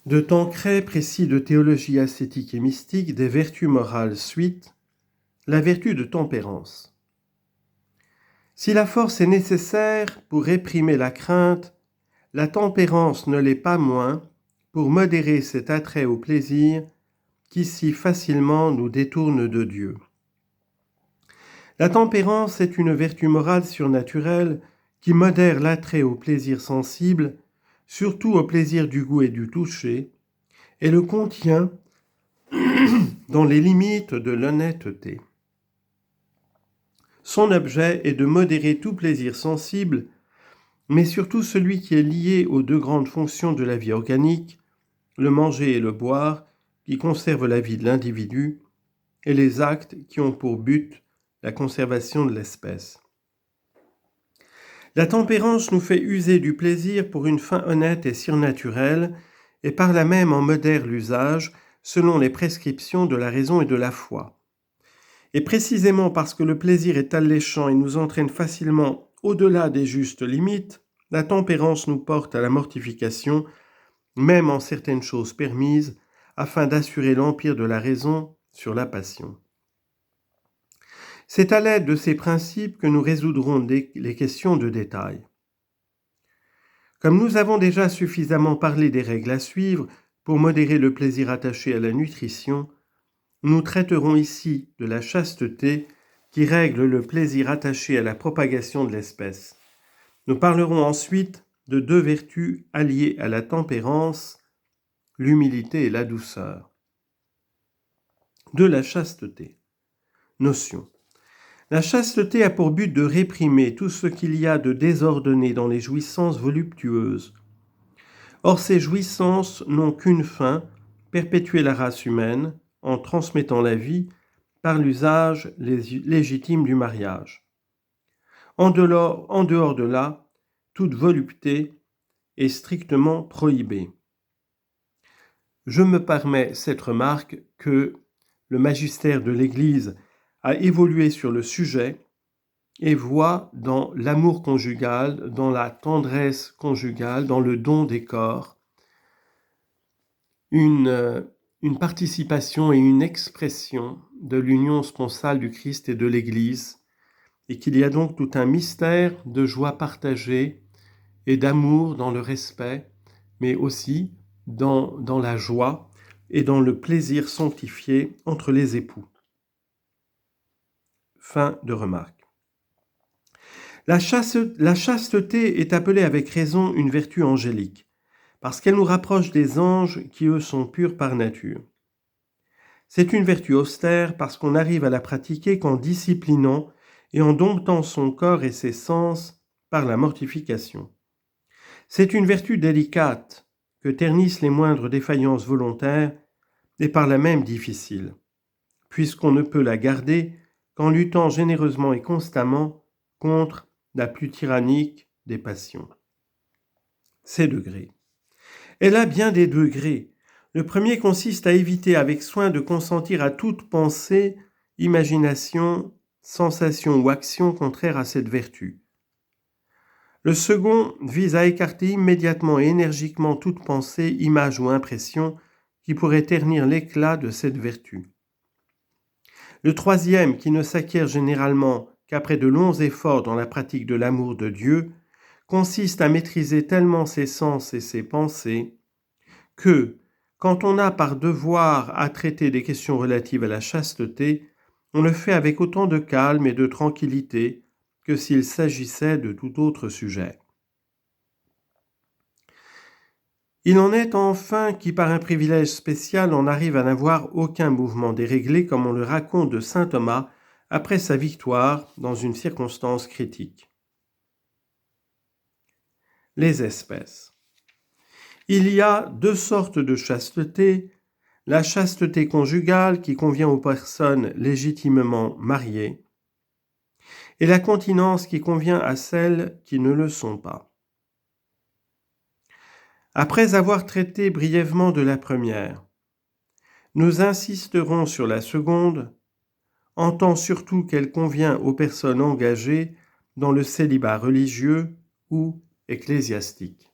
De Tancret, précis de théologie ascétique et mystique, des vertus morales suite, la vertu de tempérance. Si la force est nécessaire pour réprimer la crainte, la tempérance ne l'est pas moins pour modérer cet attrait au plaisir qui si facilement nous détourne de Dieu. La tempérance est une vertu morale surnaturelle qui modère l'attrait au plaisir sensible, surtout au plaisir du goût et du toucher, et le contient dans les limites de l'honnêteté. Son objet est de modérer tout plaisir sensible, mais surtout celui qui est lié aux deux grandes fonctions de la vie organique, le manger et le boire, qui conservent la vie de l'individu, et les actes qui ont pour but la conservation de l'espèce. La tempérance nous fait user du plaisir pour une fin honnête et surnaturelle, et par là même en modère l'usage selon les prescriptions de la raison et de la foi. Et précisément parce que le plaisir est alléchant et nous entraîne facilement au-delà des justes limites, la tempérance nous porte à la mortification, même en certaines choses permises, afin d'assurer l'empire de la raison sur la passion. C'est à l'aide de ces principes que nous résoudrons les questions de détail. Comme nous avons déjà suffisamment parlé des règles à suivre pour modérer le plaisir attaché à la nutrition, nous traiterons ici de la chasteté qui règle le plaisir attaché à la propagation de l'espèce. Nous parlerons ensuite de deux vertus alliées à la tempérance, l'humilité et la douceur. De la chasteté. Notion. La chasteté a pour but de réprimer tout ce qu'il y a de désordonné dans les jouissances voluptueuses. Or, ces jouissances n'ont qu'une fin, perpétuer la race humaine, en transmettant la vie par l'usage légitime du mariage. En dehors de là, toute volupté est strictement prohibée. Je me permets cette remarque que le magistère de l'Église a évolué sur le sujet et voit dans l'amour conjugal, dans la tendresse conjugale, dans le don des corps, une participation et une expression de l'union sponsale du Christ et de l'Église, et qu'il y a donc tout un mystère de joie partagée et d'amour dans le respect, mais aussi dans la joie et dans le plaisir sanctifié entre les époux. Fin de remarque. La chasteté est appelée avec raison une vertu angélique, parce qu'elle nous rapproche des anges qui, eux, sont purs par nature. C'est une vertu austère parce qu'on arrive à la pratiquer qu'en disciplinant et en domptant son corps et ses sens par la mortification. C'est une vertu délicate que ternissent les moindres défaillances volontaires et par là même difficile, puisqu'on ne peut la garder qu'en luttant généreusement et constamment contre la plus tyrannique des passions. Ces degrés. Elle a bien des degrés. Le premier consiste à éviter avec soin de consentir à toute pensée, imagination, sensation ou action contraire à cette vertu. Le second vise à écarter immédiatement et énergiquement toute pensée, image ou impression qui pourrait ternir l'éclat de cette vertu. Le troisième, qui ne s'acquiert généralement qu'après de longs efforts dans la pratique de l'amour de Dieu, consiste à maîtriser tellement ses sens et ses pensées que, quand on a par devoir à traiter des questions relatives à la chasteté, on le fait avec autant de calme et de tranquillité que s'il s'agissait de tout autre sujet. Il en est enfin qui, par un privilège spécial, en arrive à n'avoir aucun mouvement déréglé, comme on le raconte de saint Thomas après sa victoire dans une circonstance critique. Les espèces. Il y a deux sortes de chasteté, la chasteté conjugale qui convient aux personnes légitimement mariées, et la continence qui convient à celles qui ne le sont pas. Après avoir traité brièvement de la première, nous insisterons sur la seconde, en tant surtout qu'elle convient aux personnes engagées dans le célibat religieux ou ecclésiastique.